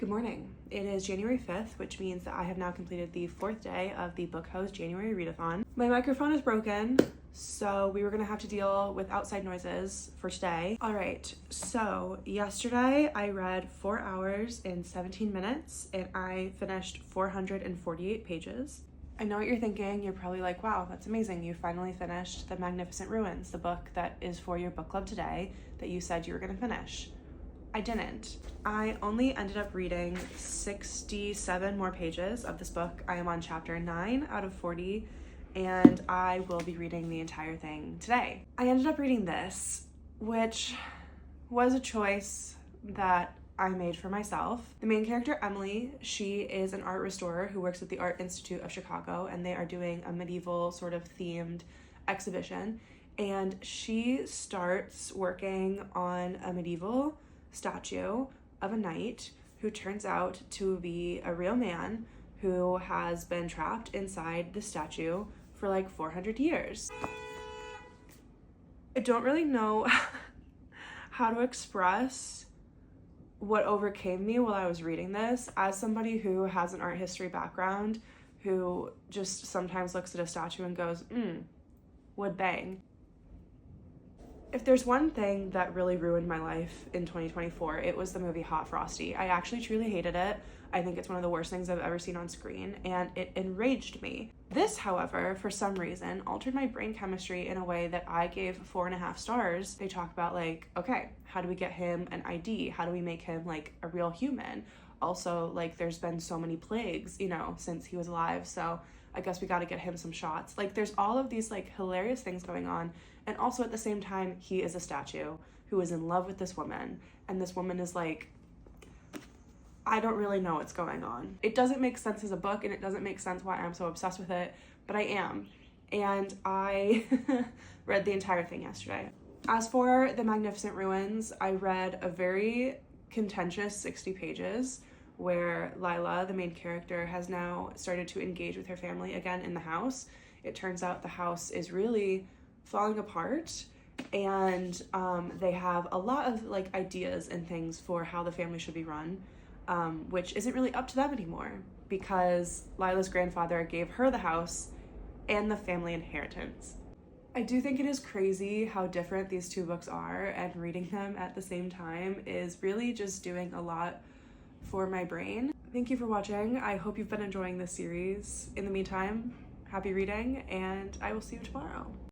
Good morning. It is January 5th, which means that I have now completed the 4th day of the Book House January Readathon. My microphone is broken, so we were gonna have to deal with outside noises for today. All right, so yesterday I read 4 hours and 17 minutes and I finished 448 pages. I know what you're thinking. You're probably like, wow, that's amazing. You finally finished The Magnificent Ruins, the book that is for your book club today that you said you were gonna finish. I didn't. I only ended up reading 67 more pages of this book. I am on chapter 9 out of 40, and I will be reading the entire thing today. I ended up reading this, which was a choice that I made for myself. The main character, Emily, she is an art restorer who works at the Art Institute of Chicago, and they are doing a medieval sort of themed exhibition. And she starts working on a medieval statue of a knight who turns out to be a real man who has been trapped inside the statue for like 400 years. I don't really know how to express what overcame me while I was reading this. As somebody who has an art history background, who just sometimes looks at a statue and goes, would bang. If there's one thing that really ruined my life in 2024, it was the movie Hot Frosty. I actually truly hated it. I think it's one of the worst things I've ever seen on screen, and it enraged me. This, however, for some reason, altered my brain chemistry in a way that I gave 4.5 stars. They talk about like, okay, how do we get him an ID? How do we make him like a real human? Also, like, there's been so many plagues, since he was alive, so I guess we got to get him some shots. Like, there's all of these like hilarious things going on, and also at the same time, he is a statue who is in love with this woman, and this woman is like, I don't really know what's going on. It doesn't make sense as a book, and it doesn't make sense why I'm so obsessed with it, but I am. And I read the entire thing yesterday. As for The Magnificent Ruins, I read a very contentious 60 pages where Lila, the main character, has now started to engage with her family again in the house. It turns out the house is really falling apart, and they have a lot of like ideas and things for how the family should be run, which isn't really up to them anymore because Lila's grandfather gave her the house and the family inheritance. I do think it is crazy how different these two books are, and reading them at the same time is really just doing a lot for my brain. Thank you for watching. I hope you've been enjoying this series. In the meantime, happy reading, and I will see you tomorrow.